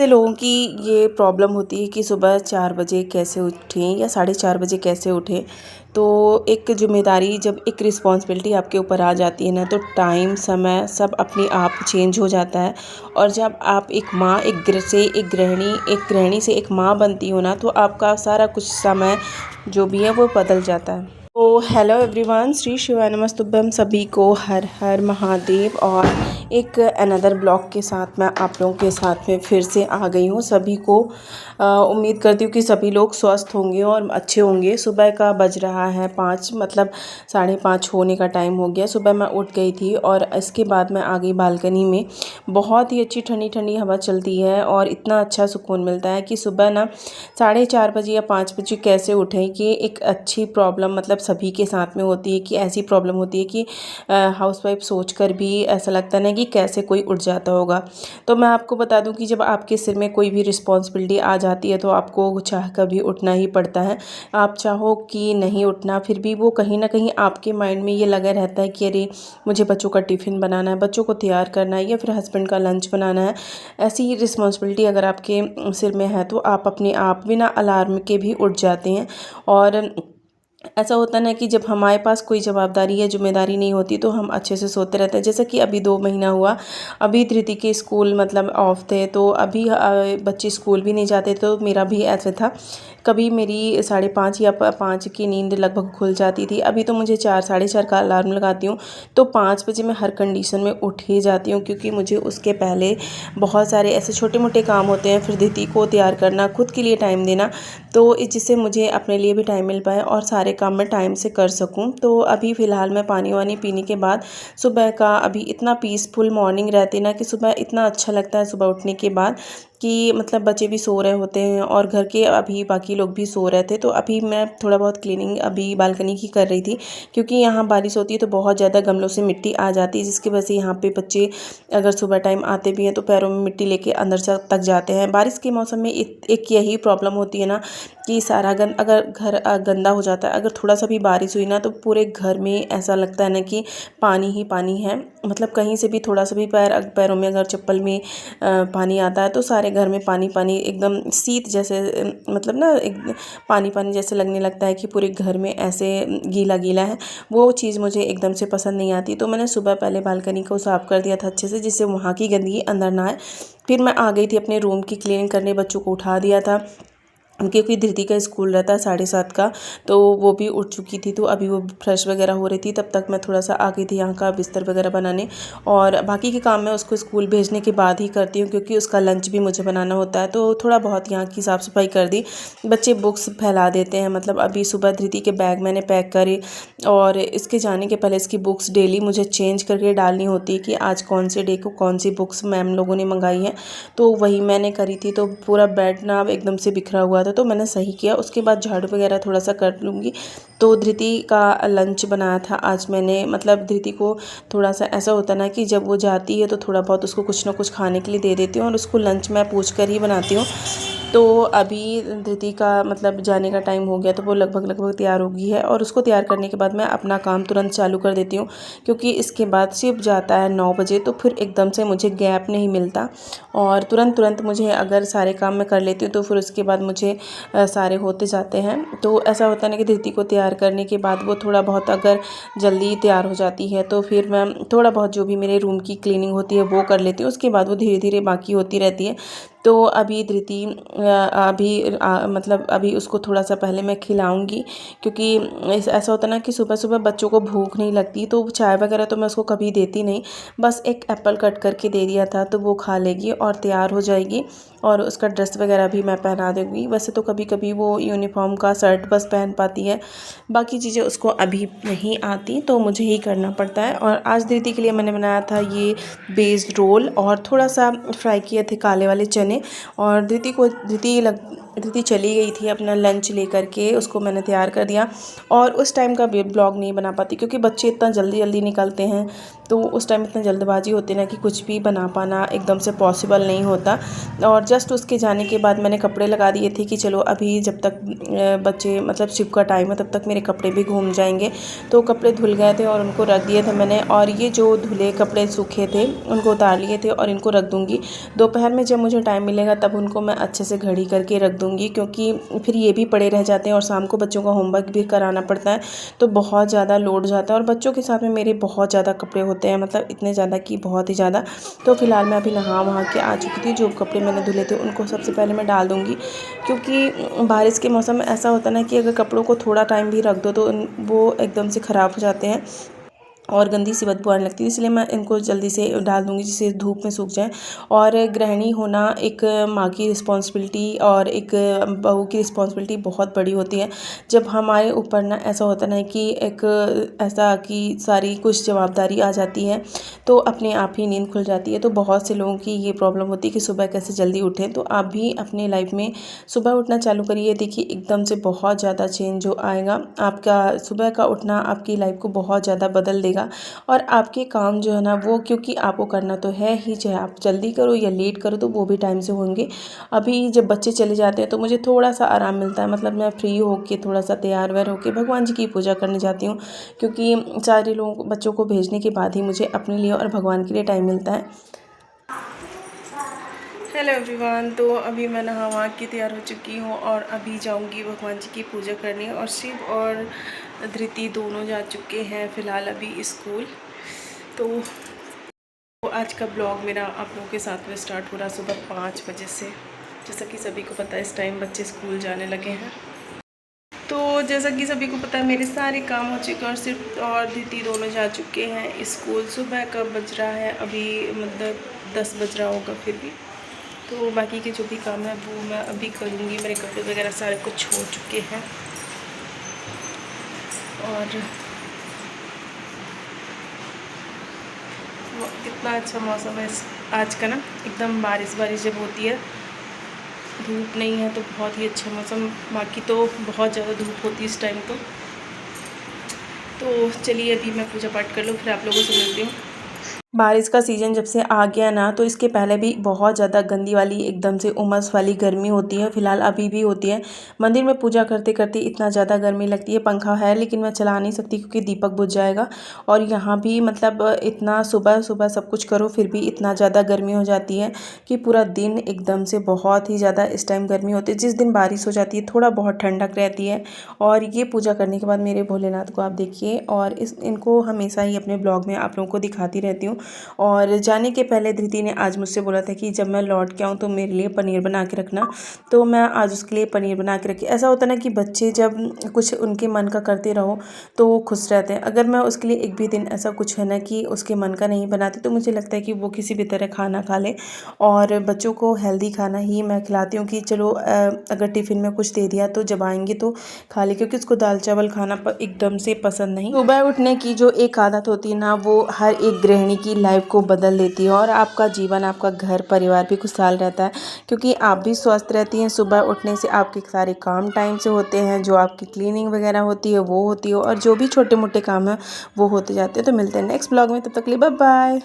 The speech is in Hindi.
लोगों की ये प्रॉब्लम होती है कि सुबह 4 बजे कैसे उठें या साढ़े 4 बजे कैसे उठें। तो एक ज़िम्मेदारी जब एक रिस्पॉन्सिबिलिटी आपके ऊपर आ जाती है ना, तो टाइम समय सब अपने आप चेंज हो जाता है। और जब आप एक माँ एक गृहिणी से एक माँ बनती हो ना, तो आपका सारा कुछ समय जो भी है वो बदल जाता है। तो हेलो एवरीवन, श्री शिवाय नमस्तुभ्यम, सभी को हर हर महादेव। और एक अनदर ब्लॉग के साथ मैं आप लोगों के साथ में फिर से आ गई हूँ। सभी को उम्मीद करती हूँ कि सभी लोग स्वस्थ होंगे और अच्छे होंगे। सुबह का बज रहा है 5, मतलब 5:30 होने का टाइम हो गया। सुबह मैं उठ गई थी और इसके बाद मैं आ गई बालकनी में। बहुत ही अच्छी ठंडी ठंडी हवा चलती है और इतना अच्छा सुकून मिलता है कि सुबह ना 4:30 बजे या 5 बजे कैसे उठें, कि एक अच्छी प्रॉब्लम मतलब सभी के साथ में होती है। कि ऐसी प्रॉब्लम होती है कि हाउसवाइफ सोचकर भी ऐसा लगता है ना कि कैसे कोई उठ जाता होगा। तो मैं आपको बता दूं कि जब आपके सिर में कोई भी रिस्पॉन्सिबिलिटी आ जाती है तो आपको चाह कर भी उठना ही पड़ता है। आप चाहो कि नहीं उठना, फिर भी वो कहीं ना कहीं आपके माइंड में ये लगा रहता है कि अरे मुझे बच्चों का टिफ़िन बनाना है, बच्चों को तैयार करना है, या फिर हस्बैंड का लंच बनाना है। ऐसी रिस्पॉन्सिबिलिटी अगर आपके सिर में है तो आप अपने आप बिना अलार्म के भी उठ जाते हैं। और ऐसा होता है ना कि जब हमारे पास कोई जवाबदारी या जिम्मेदारी नहीं होती तो हम अच्छे से सोते रहते हैं। जैसा कि अभी 2 महीना हुआ, अभी धृति के स्कूल मतलब ऑफ थे, तो अभी बच्चे स्कूल भी नहीं जाते, तो मेरा भी ऐसे था। कभी मेरी 5:30 या 5 की नींद लगभग खुल जाती थी। अभी तो मुझे 4 4:30 का अलार्म लगाती हूँ तो 5 बजे मैं हर कंडीशन में उठ ही जाती हूँ, क्योंकि मुझे उसके पहले बहुत सारे ऐसे छोटे मोटे काम होते हैं। फिर धृति को तैयार करना, खुद के लिए टाइम देना, तो जिससे मुझे अपने लिए भी टाइम मिल पाए और सारे काम मैं टाइम से कर सकूं। तो अभी फ़िलहाल मैं पानी वानी पीने के बाद सुबह का अभी इतना पीसफुल मॉर्निंग रहती ना, कि सुबह इतना अच्छा लगता है सुबह उठने के बाद, कि मतलब बच्चे भी सो रहे होते हैं और घर के अभी बाकी लोग भी सो रहे थे। तो अभी मैं थोड़ा बहुत क्लीनिंग अभी बालकनी की कर रही थी, क्योंकि यहाँ बारिश होती है तो बहुत ज़्यादा गमलों से मिट्टी आ जाती है, जिसकी वजह से यहाँ पे बच्चे अगर सुबह टाइम आते भी हैं तो पैरों में मिट्टी लेके अंदर तक जाते हैं। बारिश के मौसम में एक यही प्रॉब्लम होती है ना, कि सारा अगर घर गंदा हो जाता है। अगर थोड़ा सा भी बारिश हुई ना, तो पूरे घर में ऐसा लगता है ना कि पानी ही पानी है। मतलब कहीं से भी थोड़ा सा भी पैरों में अगर चप्पल में पानी आता है तो सारे घर में पानी पानी एकदम शीत जैसे मतलब ना एक पानी पानी जैसे लगने लगता है कि पूरे घर में ऐसे गीला गीला है। वो चीज़ मुझे एकदम से पसंद नहीं आती। तो मैंने सुबह पहले बालकनी को साफ़ कर दिया था अच्छे से, जिससे वहाँ की गंदगी अंदर ना आए। फिर मैं आ गई थी अपने रूम की क्लीनिंग करने, बच्चों को उठा दिया था क्योंकि धृति का स्कूल रहता है 7:30 का। तो वो भी उठ चुकी थी, तो अभी वो फ्रेश वगैरह हो रही थी। तब तक मैं थोड़ा सा आ गई थी यहाँ का बिस्तर वगैरह बनाने, और बाकी के काम मैं उसको स्कूल भेजने के बाद ही करती हूँ, क्योंकि उसका लंच भी मुझे बनाना होता है। तो थोड़ा बहुत यहाँ की साफ़ सफाई कर दी। बच्चे बुक्स फैला देते हैं, मतलब अभी सुबह धृति के बैग मैंने पैक करे, और इसके जाने के पहले इसकी बुक्स डेली मुझे चेंज करके डालनी होती है कि आज कौन से डे को कौन सी बुक्स मैम लोगों ने मंगाई है। तो वही मैंने करी थी। तो पूरा बेड ना एकदम से बिखरा हुआ था, तो मैंने सही किया। उसके बाद झाड़ू वगैरह थोड़ा सा कर लूँगी। तो धृति का लंच बनाया था आज मैंने। मतलब धृति को थोड़ा सा ऐसा होता है ना कि जब वो जाती है तो थोड़ा बहुत उसको कुछ ना कुछ खाने के लिए दे देती हूँ, और उसको लंच मैं पूछ कर ही बनाती हूँ। तो अभी धृति का मतलब जाने का टाइम हो गया, तो वो लगभग तैयार हो गई है, और उसको तैयार करने के बाद मैं अपना काम तुरंत चालू कर देती हूँ, क्योंकि इसके बाद शिफ्ट जाता है 9 बजे। तो फिर एकदम से मुझे गैप नहीं मिलता, और तुरंत मुझे अगर सारे काम मैं कर लेती हूँ तो फिर उसके बाद मुझे सारे होते जाते हैं। तो ऐसा होता है ना कि धृति को तैयार करने के बाद वो थोड़ा बहुत अगर जल्दी तैयार हो जाती है तो फिर मैं थोड़ा बहुत जो भी मेरे रूम की क्लीनिंग होती है वो कर लेती हूँ। उसके बाद वो धीरे धीरे बाकी होती रहती है। तो अभी धृति मतलब अभी उसको थोड़ा सा पहले मैं खिलाऊंगी, क्योंकि ऐसा होता है ना कि सुबह सुबह बच्चों को भूख नहीं लगती, तो चाय वगैरह तो मैं उसको कभी देती नहीं। बस एक एप्पल कट करके दे दिया था तो वो खा लेगी और तैयार हो जाएगी, और उसका ड्रेस वगैरह भी मैं पहना दूँगी। वैसे तो कभी कभी वो यूनिफॉर्म का शर्ट बस पहन पाती है, बाकी चीज़ें उसको अभी नहीं आती, तो मुझे ही करना पड़ता है। और आज धृति के लिए मैंने बनाया था ये बेस्ड रोल, और थोड़ा सा फ्राई किए थे काले वाले चने। और धृति धृति चली गई थी अपना लंच लेकर के, उसको मैंने तैयार कर दिया। और उस टाइम का ब्लॉग नहीं बना पाती क्योंकि बच्चे इतना जल्दी जल्दी निकलते हैं, तो उस टाइम इतनी जल्दबाजी होती है ना कि कुछ भी बना पाना एकदम से पॉसिबल नहीं होता। और जस्ट उसके जाने के बाद मैंने कपड़े लगा दिए थे कि चलो अभी जब तक बच्चे मतलब शिफ्ट का टाइम है तब तक मेरे कपड़े भी घूम जाएंगे। तो कपड़े धुल गए थे और उनको रख दिए थे मैंने, और ये जो धुले कपड़े सूखे थे उनको उतार लिए थे और इनको रख दूँगी। दोपहर में जब मुझे टाइम मिलेगा तब उनको मैं अच्छे से घड़ी करके रख दूँगी, क्योंकि फिर ये भी पड़े रह जाते हैं और शाम को बच्चों का होमवर्क भी कराना पड़ता है, तो बहुत ज़्यादा लोड जाता है। और बच्चों के साथ में मेरे बहुत ज़्यादा कपड़े होते हैं, मतलब इतने ज़्यादा कि बहुत ही ज़्यादा। तो फिलहाल मैं अभी नहा वहा के आ चुकी थी। जो कपड़े मैंने धुले थे उनको सबसे पहले मैं डाल दूँगी, क्योंकि बारिश के मौसम में ऐसा होता है ना कि अगर कपड़ों को थोड़ा टाइम भी रख दो तो वो एकदम से ख़राब हो जाते हैं और गंदी सी बदबू आने लगती है। इसलिए मैं इनको जल्दी से डाल दूँगी जिससे धूप में सूख जाए। और गृहिणी होना एक माँ की रिस्पॉन्सिबिलिटी और एक बहू की रिस्पॉन्सिबिलिटी बहुत बड़ी होती है। जब हमारे ऊपर ना ऐसा होता है ना कि एक ऐसा कि सारी कुछ जवाबदारी आ जाती है तो अपने आप ही नींद खुल जाती है। तो बहुत से लोगों की ये प्रॉब्लम होती है कि सुबह कैसे जल्दी उठें। तो आप भी अपने लाइफ में सुबह उठना चालू करिए। देखिए एकदम से बहुत ज़्यादा चेंज जो आएगा, आपका सुबह का उठना आपकी लाइफ को बहुत ज़्यादा बदल देगा। और आपके काम जो है ना वो, क्योंकि आपको करना तो है ही, चाहे आप जल्दी करो या लेट करो तो वो भी टाइम से होंगे। अभी जब बच्चे चले जाते हैं तो मुझे थोड़ा सा आराम मिलता है, मतलब मैं फ्री होके थोड़ा सा तैयार वैयार होके भगवान जी की पूजा करने जाती हूँ, क्योंकि सारे लोगों को बच्चों को भेजने के बाद ही मुझे अपने लिए और भगवान के लिए टाइम मिलता है। हेलो एवरीवन, तो अभी मैं नहा वहा के तैयार हो चुकी हूँ और अभी जाऊँगी भगवान जी की पूजा करने। और शिव और धृति दोनों जा चुके हैं फ़िलहाल अभी स्कूल। तो आज का ब्लॉग मेरा आप लोगों के साथ में स्टार्ट हो रहा सुबह 5 बजे से। जैसा कि सभी को पता है इस टाइम बच्चे स्कूल जाने लगे हैं। तो जैसा कि सभी को पता है मेरे सारे काम हो चुके हैं और सिर्फ और धृति दोनों जा चुके हैं स्कूल। सुबह का बज रहा है अभी, मतलब 10 बज रहा होगा फिर भी। तो बाकी के जो भी काम है वो मैं अभी करूँगी। मेरे कपड़े वगैरह सारे कुछ हो चुके हैं। और कितना अच्छा मौसम है आज का ना, एकदम बारिश बारिश जब होती है, धूप नहीं है तो बहुत ही अच्छा मौसम। बाकी तो बहुत ज़्यादा धूप होती है इस टाइम तो चलिए अभी मैं पूजा पाठ कर लूँ, फिर आप लोगों से मिलती हूँ। बारिश का सीज़न जब से आ गया ना, तो इसके पहले भी बहुत ज़्यादा गंदी वाली एकदम से उमस वाली गर्मी होती है। फ़िलहाल अभी भी होती है। मंदिर में पूजा करते करते इतना ज़्यादा गर्मी लगती है। पंखा है लेकिन मैं चला नहीं सकती क्योंकि दीपक बुझ जाएगा। और यहाँ भी मतलब इतना सुबह सुबह सब कुछ करो फिर भी इतना ज़्यादा गर्मी हो जाती है कि पूरा दिन एकदम से बहुत ही ज़्यादा इस टाइम गर्मी होती है। जिस दिन बारिश हो जाती है थोड़ा बहुत ठंडक रहती है। और ये पूजा करने के बाद मेरे भोलेनाथ को आप देखिए, और इनको हमेशा ही अपने ब्लॉग में आप लोगों को दिखाती रहती हूँ। और जाने के पहले धृति ने आज मुझसे बोला था कि जब मैं लौट के आऊँ तो मेरे लिए पनीर बना के रखना। तो मैं आज उसके लिए पनीर बना के रखी। ऐसा होता है ना कि बच्चे जब कुछ उनके मन का करते रहो तो वो खुश रहते हैं। अगर मैं उसके लिए एक भी दिन ऐसा कुछ है ना कि उसके मन का नहीं बनाती तो मुझे लगता है कि वो किसी भी तरह खाना खा ले। और बच्चों को हेल्दी खाना ही मैं खिलाती हूँ कि चलो अगर टिफ़िन में कुछ दे दिया तो जब आएंगे तो खा ले, क्योंकि उसको दाल चावल खाना एकदम से पसंद नहीं। सुबह उठने की जो एक आदत होती है ना वो हर एक गृहिणी की लाइफ को बदल देती है और आपका जीवन, आपका घर परिवार भी खुशहाल रहता है, क्योंकि आप भी स्वस्थ रहती हैं। सुबह उठने से आपके सारे काम टाइम से होते हैं, जो आपकी क्लीनिंग वगैरह होती है वो होती है, और जो भी छोटे मोटे काम हैं वो होते जाते हैं। तो मिलते हैं नेक्स्ट ब्लॉग में, तब तक के लिए बाय बाय।